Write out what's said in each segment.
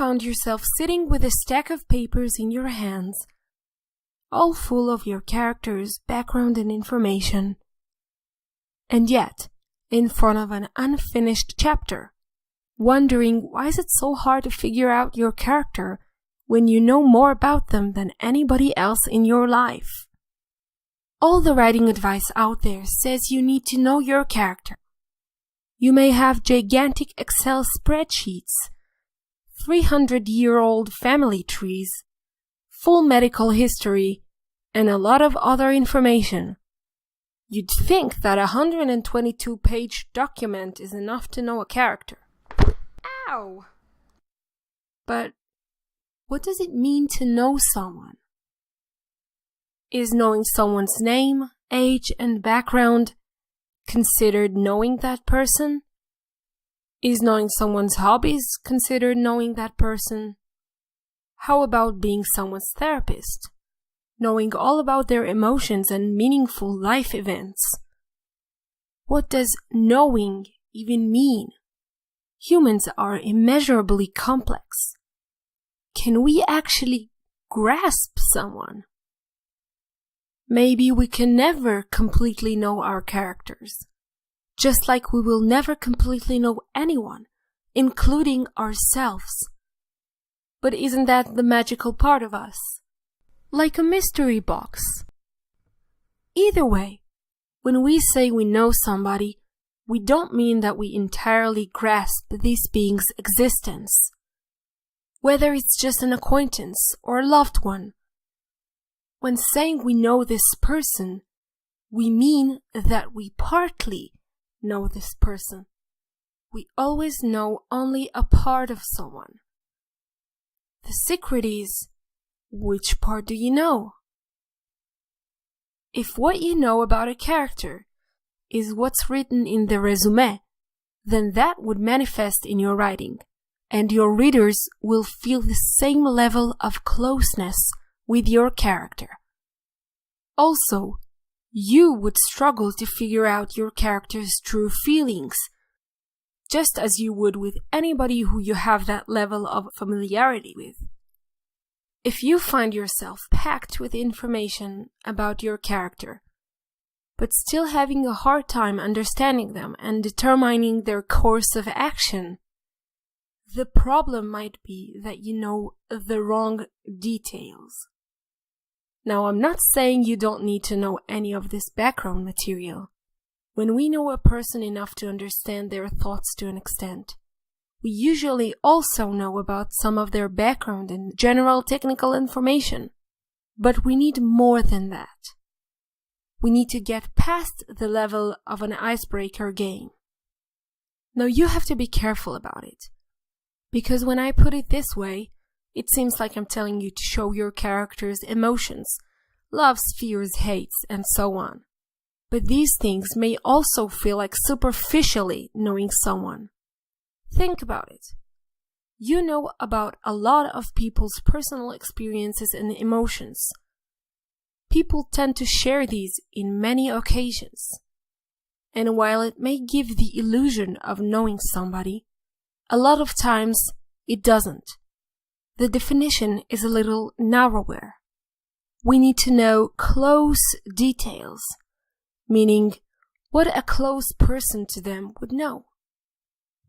found yourself sitting with a stack of papers in your hands, all full of your character's background and information, and yet in front of an unfinished chapter, wondering why is it so hard to figure out your character when you know more about them than anybody else in your life? All the writing advice out there says you need to know your character. You may have gigantic Excel spreadsheets, 300-year-old family trees, full medical history, and a lot of other information. You'd think that a 122-page document is enough to know a character. Ow! But what does it mean to know someone? Is knowing someone's name, age, and background considered knowing that person? Is knowing someone's hobbies considered knowing that person? How about being someone's therapist? Knowing all about their emotions and meaningful life events? What does knowing even mean? Humans are immeasurably complex. Can we actually grasp someone? Maybe we can never completely know our characters, just like we will never completely know anyone, including ourselves. But isn't that the magical part of us? Like a mystery box. Either way, when we say we know somebody, we don't mean that we entirely grasp this being's existence. Whether it's just an acquaintance or a loved one. When saying we know this person, we mean that we partly know this person. We always know only a part of someone. The secret is, which part do you know? If what you know about a character is what's written in the resume, then that would manifest in your writing, and your readers will feel the same level of closeness with your character. Also, you would struggle to figure out your character's true feelings, just as you would with anybody who you have that level of familiarity with. If you find yourself packed with information about your character, but still having a hard time understanding them and determining their course of action, the problem might be that you know the wrong details. Now, I'm not saying you don't need to know any of this background material. When we know a person enough to understand their thoughts to an extent, we usually also know about some of their background and general technical information. But we need more than that. We need to get past the level of an icebreaker game. Now, you have to be careful about it, because when I put it this way, it seems like I'm telling you to show your character's emotions, loves, fears, hates, and so on. But these things may also feel like superficially knowing someone. Think about it. You know about a lot of people's personal experiences and emotions. People tend to share these in many occasions. And while it may give the illusion of knowing somebody, a lot of times it doesn't. The definition is a little narrower. We need to know close details, meaning what a close person to them would know.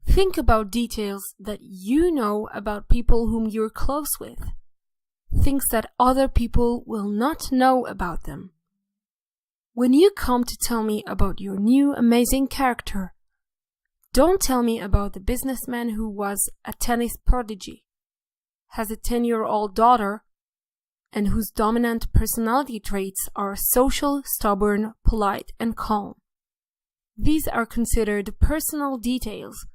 Think about details that you know about people whom you're close with. Things that other people will not know about them. When you come to tell me about your new amazing character, don't tell me about the businessman who was a tennis prodigy, has a 10-year-old daughter, and whose dominant personality traits are social, stubborn, polite, and calm. These are considered personal details,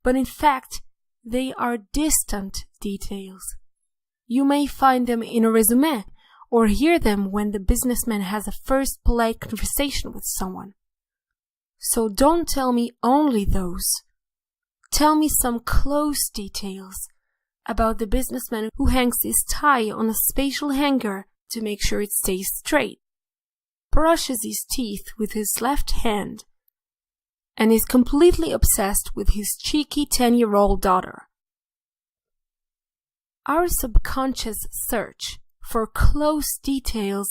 but in fact, they are distant details. You may find them in a resume or hear them when the businessman has a first polite conversation with someone. So don't tell me only those. Tell me some close details about the businessman who hangs his tie on a spatial hanger to make sure it stays straight, brushes his teeth with his left hand, and is completely obsessed with his cheeky 10-year-old daughter. Our subconscious search for close details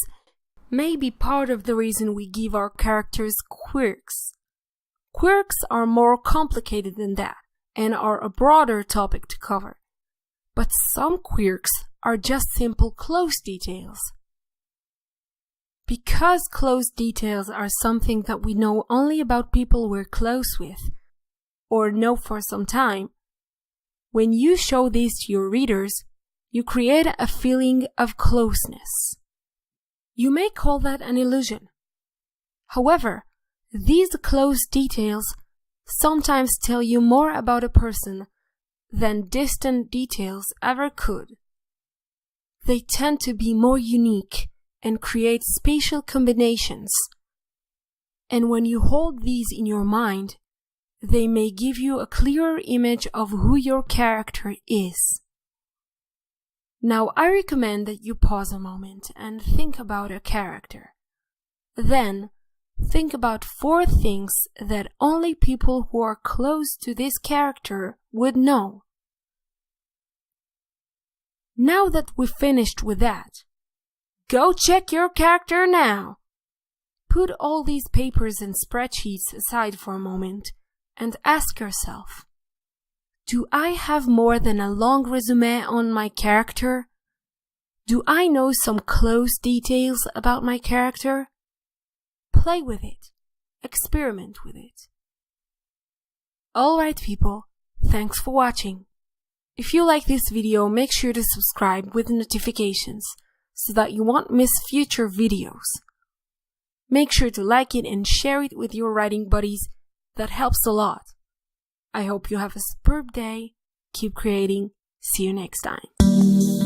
may be part of the reason we give our characters quirks. Quirks are more complicated than that and are a broader topic to cover. But some quirks are just simple close details. Because close details are something that we know only about people we're close with, or know for some time, when you show these to your readers, you create a feeling of closeness. You may call that an illusion. However, these close details sometimes tell you more about a person than distant details ever could. They tend to be more unique and create spatial combinations. And when you hold these in your mind, they may give you a clearer image of who your character is. Now, I recommend that you pause a moment and think about a character. Then, think about 4 things that only people who are close to this character would know. Now that we've finished with that, go check your character now! Put all these papers and spreadsheets aside for a moment and ask yourself, do I have more than a long resume on my character? Do I know some close details about my character? Play with it. Experiment with it. Alright people, thanks for watching. If you like this video, make sure to subscribe with notifications so that you won't miss future videos. Make sure to like it and share it with your writing buddies. That helps a lot. I hope you have a superb day. Keep creating. See you next time.